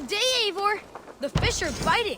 Good day, Eivor. The fish are biting.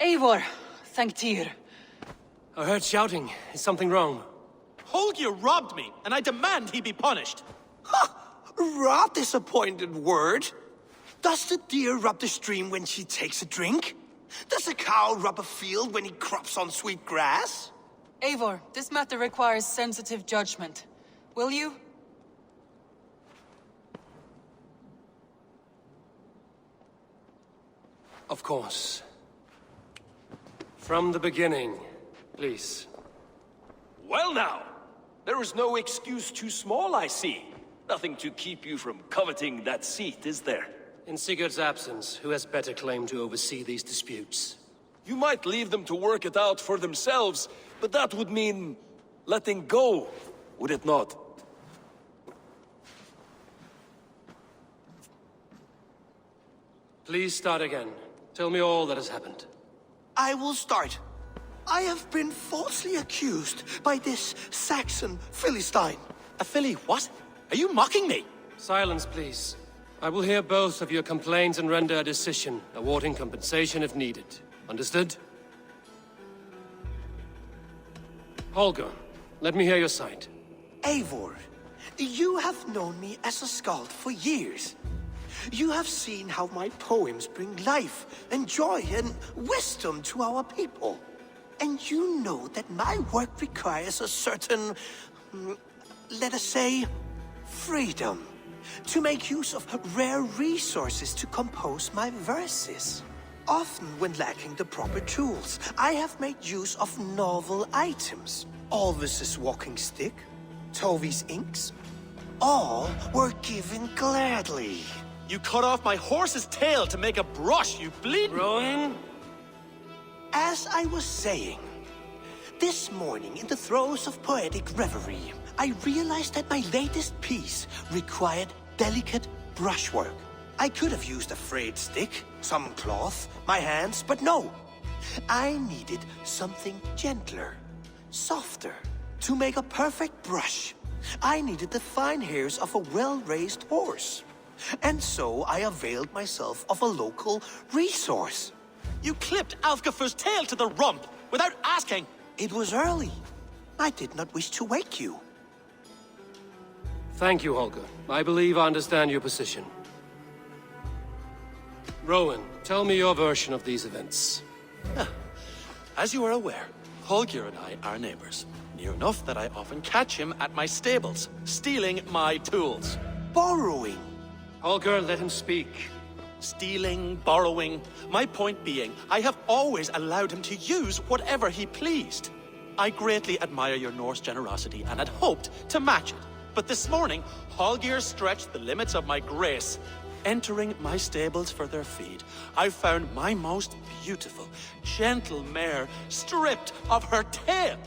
Eivor, thank Tyr. I heard shouting. Is something wrong? Holger robbed me, and I demand he be punished. Robbed is a pointed word. Does the deer rub the stream when she takes a drink? Does a cow rub a field when he crops on sweet grass? Eivor, this matter requires sensitive judgment. Will you? Of course. From the beginning, please. Well now, there is no excuse too small, I see. Nothing to keep you from coveting that seat, is there? In Sigurd's absence, who has better claim to oversee these disputes? You might leave them to work it out for themselves, but that would mean letting go, would it not? Please start again. Tell me all that has happened. I will start. I have been falsely accused by this Saxon Philistine. A filly what? Are you mocking me? Silence, please. I will hear both of your complaints and render a decision, awarding compensation if needed. Understood? Holger, let me hear your side. Eivor, you have known me as a skald for years. You have seen how my poems bring life and joy and wisdom to our people. And you know that my work requires a certain, let us say, freedom. To make use of rare resources to compose my verses. Often when lacking the proper tools, I have made use of novel items. Alvis's walking stick, Tovi's inks. All were given gladly. You cut off my horse's tail to make a brush, you bleeding... Rowan? As I was saying, this morning in the throes of poetic reverie, I realized that my latest piece required delicate brushwork. I could have used a frayed stick, some cloth, my hands, but no. I needed something gentler, softer. To make a perfect brush, I needed the fine hairs of a well-raised horse. And so I availed myself of a local resource. You clipped Alfgafu's tail to the rump without asking. It was early. I did not wish to wake you. Thank you, Holger. I believe I understand your position. Rowan, tell me your version of these events. As you are aware, Holger and I are neighbors. Near enough that I often catch him at my stables, stealing my tools. Borrowing. Holger, let him speak. Stealing, borrowing. My point being, I have always allowed him to use whatever he pleased. I greatly admire your Norse generosity and had hoped to match it. But this morning, Holger stretched the limits of my grace. Entering my stables for their feed, I found my most beautiful, gentle mare stripped of her tail.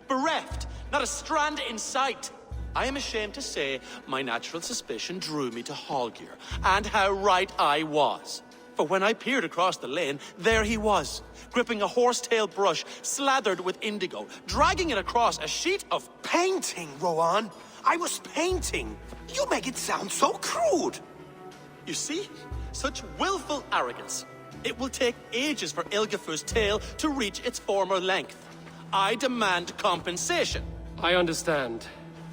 Bereft, not a strand in sight. I am ashamed to say my natural suspicion drew me to Holger, and how right I was. For when I peered across the lane, there he was, gripping a horsetail brush slathered with indigo, dragging it across a sheet of... Painting, Rowan. I was painting. You make it sound so crude. You see? Such willful arrogance. It will take ages for Ilgifu's tail to reach its former length. I demand compensation. I understand.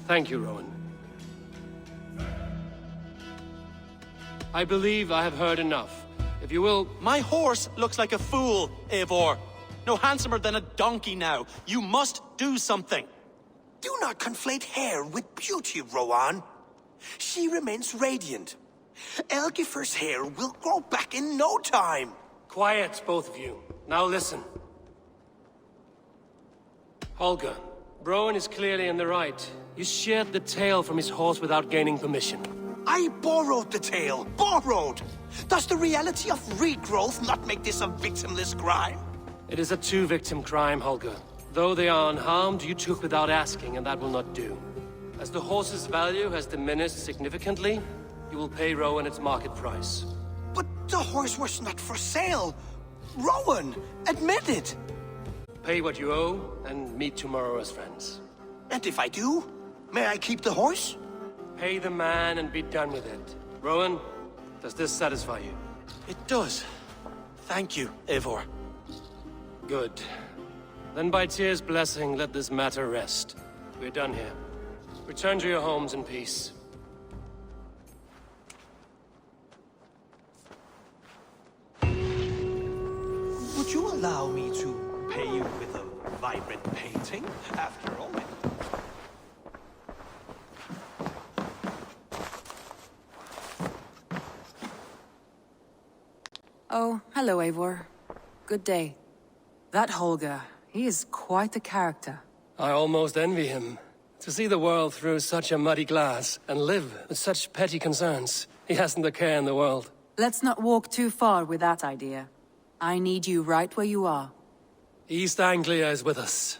Thank you, Rowan. I believe I have heard enough. If you will... My horse looks like a fool, Eivor. No handsomer than a donkey now. You must do something. Do not conflate hair with beauty, Rowan. She remains radiant. Elgifer's hair will grow back in no time. Quiet, both of you. Now listen. Holger, Broen is clearly in the right. You sheared the tail from his horse without gaining permission. I borrowed the tail. Borrowed! Does the reality of regrowth not make this a victimless crime? It is a two-victim crime, Holger. Though they are unharmed, you took without asking, and that will not do. As the horse's value has diminished significantly, you will pay Rowan its market price. But the horse was not for sale. Rowan, admit it. Pay what you owe, and meet tomorrow as friends. And if I do, may I keep the horse? Pay the man and be done with it. Rowan, does this satisfy you? It does. Thank you, Eivor. Good. Then by Tyr's blessing, let this matter rest. We're done here. Return to your homes in peace. Would you allow me to pay you with a vibrant painting, after all? Oh, hello, Eivor. Good day. That Holger, he is quite a character. I almost envy him. To see the world through such a muddy glass, and live with such petty concerns. He hasn't a care in the world. Let's not walk too far with that idea. I need you right where you are. East Anglia is with us.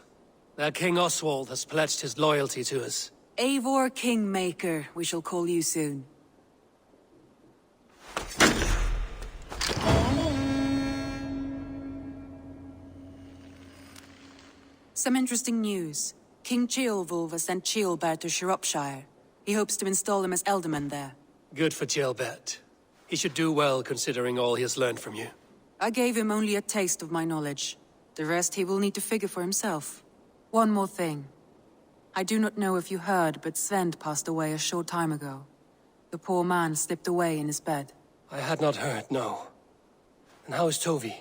Their King Oswald has pledged his loyalty to us. Eivor Kingmaker, we shall call you soon. Some interesting news. King Ceolwulf has sent Ceolbert to Shropshire. He hopes to install him as Elderman there. Good for Ceolbert. He should do well considering all he has learned from you. I gave him only a taste of my knowledge. The rest he will need to figure for himself. One more thing. I do not know if you heard, but Sven passed away a short time ago. The poor man slipped away in his bed. I had not heard, no. And how is Tovi?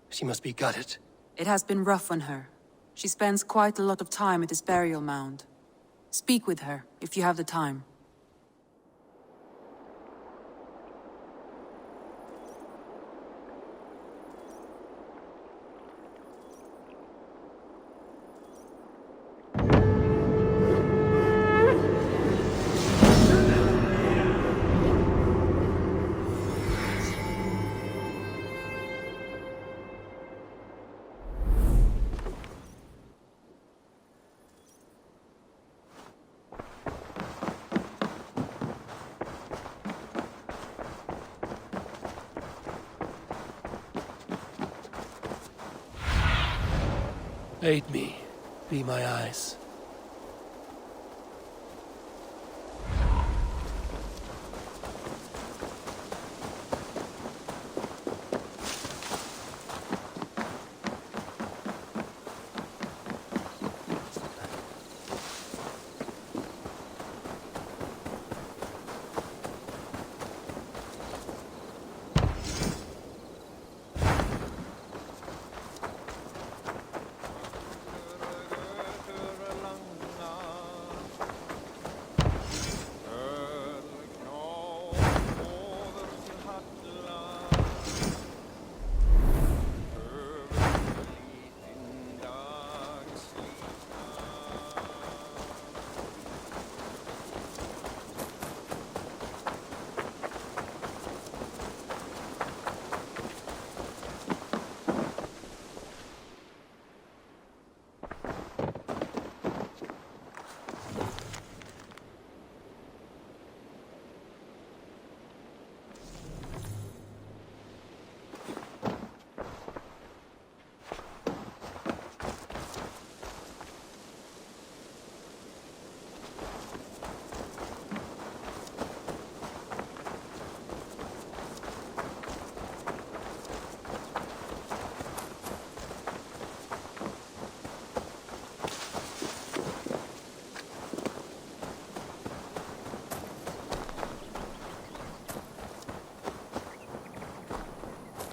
She must be gutted. It has been rough on her. She spends quite a lot of time at his burial mound. Speak with her, if you have the time. Aid me. Be my eyes.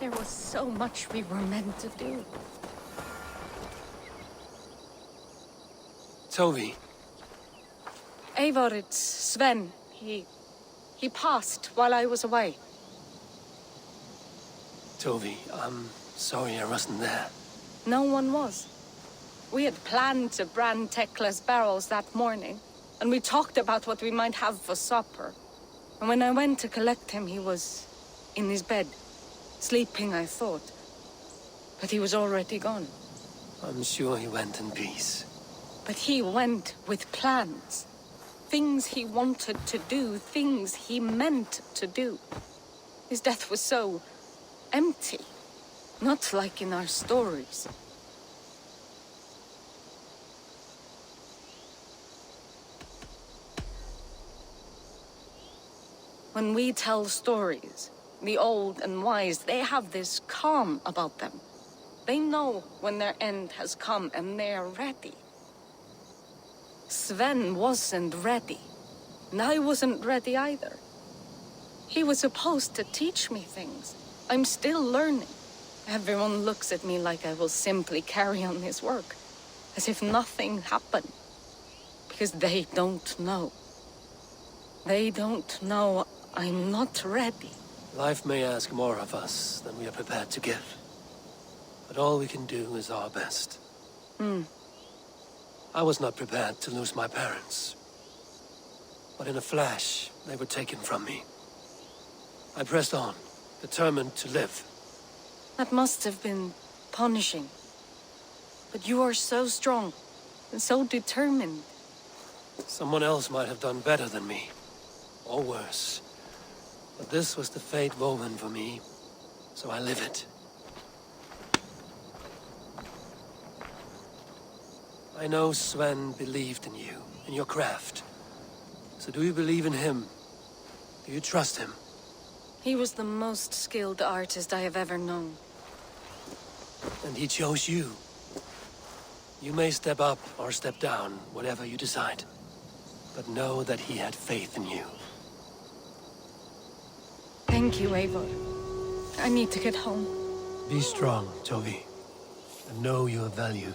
There was so much we were meant to do. Tovi. Eivor, it's Sven. He He passed while I was away. Toby, I'm sorry I wasn't there. No one was. We had planned to brand Tekla's barrels that morning, and we talked about what we might have for supper. And when I went to collect him, he was in his bed. Sleeping, I thought. But he was already gone. I'm sure he went in peace. But he went with plans. Things he wanted to do, things he meant to do. His death was so empty. Not like in our stories. When we tell stories, the old and wise, they have this calm about them. They know when their end has come and they're ready. Sven wasn't ready, and I wasn't ready either. He was supposed to teach me things. I'm still learning. Everyone looks at me like I will simply carry on his work, as if nothing happened. Because they don't know. They don't know I'm not ready. Life may ask more of us than we are prepared to give. But all we can do is our best. I was not prepared to lose my parents. But in a flash, they were taken from me. I pressed on, determined to live. That must have been punishing. But you are so strong, and so determined. Someone else might have done better than me. Or worse. But this was the fate woven for me, so I live it. I know Sven believed in you, in your craft. So do you believe in him? Do you trust him? He was the most skilled artist I have ever known. And he chose you. You may step up or step down, whatever you decide. But know that he had faith in you. Thank you, Eivor. I need to get home. Be strong, Toby. And know you are valued.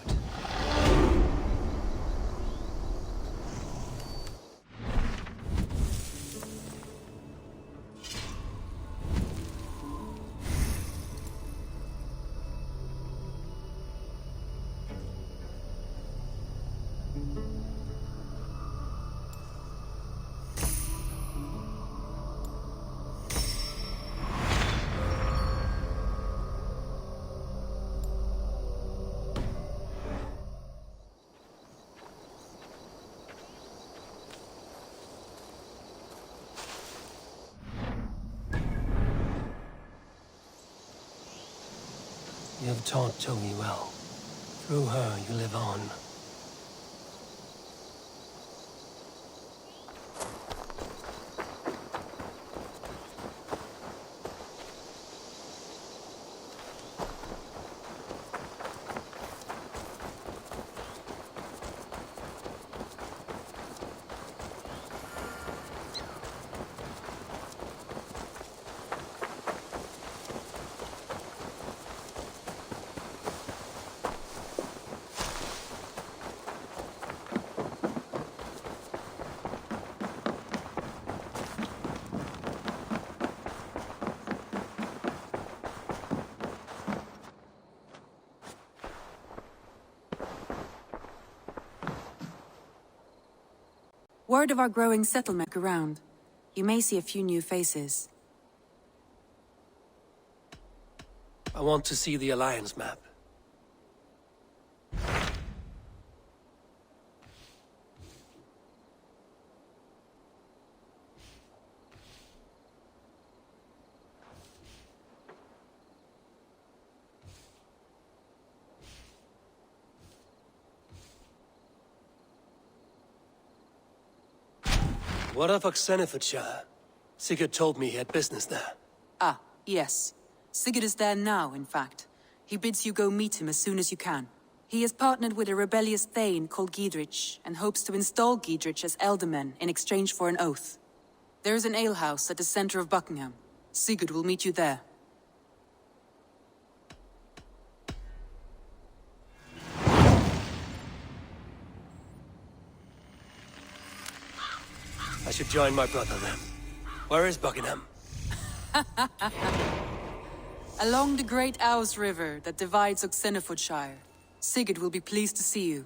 You have taught Toby well. Through her, you live on. Word of our growing settlement around. You may see a few new faces. I want to see the Alliance map. What of Oxenfordshire? Sigurd told me he had business there. Ah, yes. Sigurd is there now, in fact. He bids you go meet him as soon as you can. He has partnered with a rebellious Thane called Giedrich, and hopes to install Giedrich as Elderman in exchange for an oath. There is an alehouse at the center of Buckingham. Sigurd will meet you there. I should join my brother then. Where is Buckingham? Along the great Ouse River that divides Oxenfordshire. Sigurd will be pleased to see you.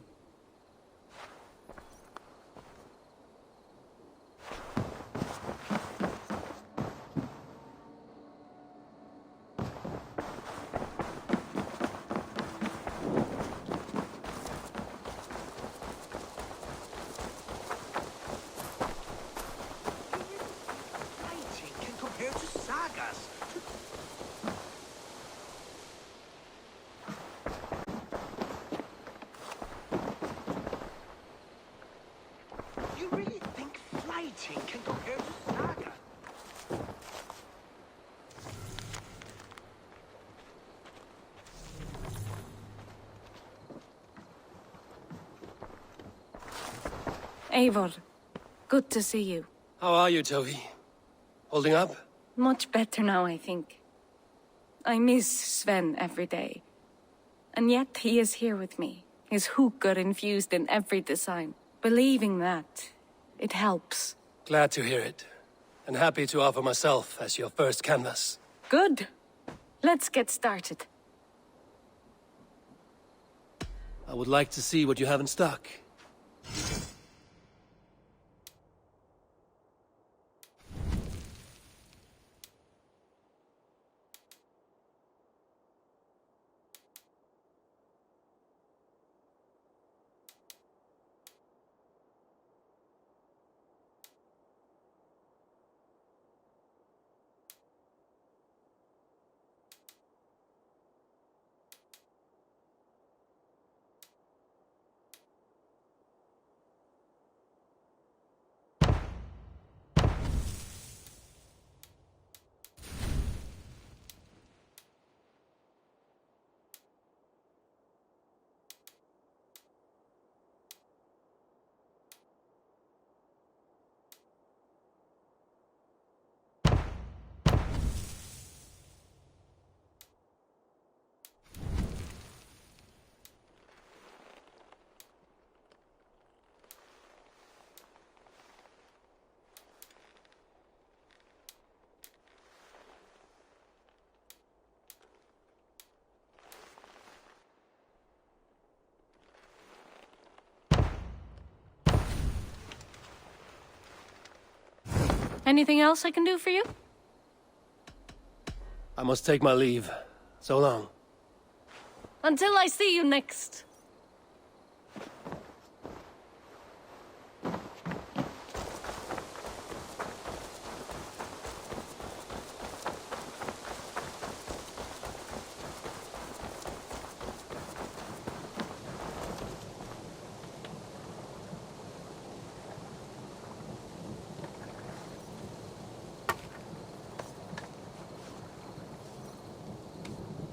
Fighting can compare to sagas. You really think fighting can compare to saga? Eivor, good to see you. How are you, Tovi? Holding up? Much better now, I think. I miss Sven every day. And yet he is here with me, his hookah infused in every design. Believing that, it helps. Glad to hear it. And happy to offer myself as your first canvas. Good. Let's get started. I would like to see what you have in stock. Anything else I can do for you? I must take my leave. So long. Until I see you next.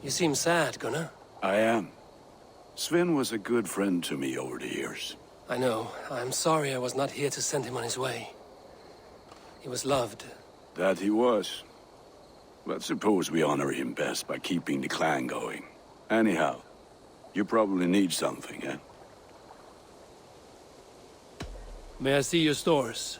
You seem sad, Gunnar. I am. Sven was a good friend to me over the years. I know. I'm sorry I was not here to send him on his way. He was loved. That he was. But suppose we honor him best by keeping the clan going. Anyhow, you probably need something, eh? May I see your stores?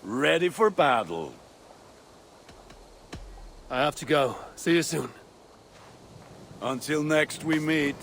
Ready for battle. I have to go. See you soon. Until next we meet.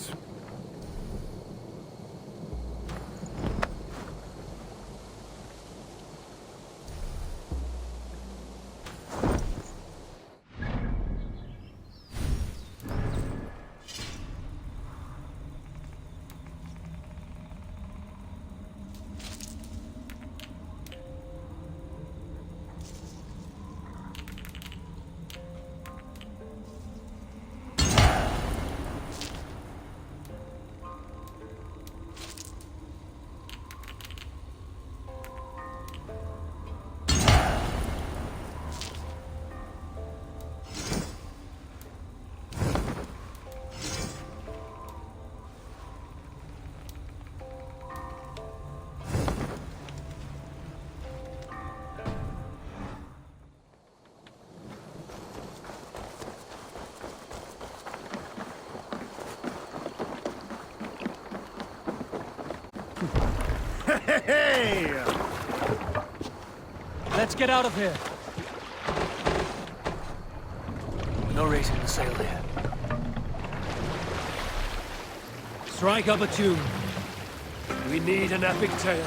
Hey! Let's get out of here. No raising the sail here. Strike up a tune. We need an epic tale.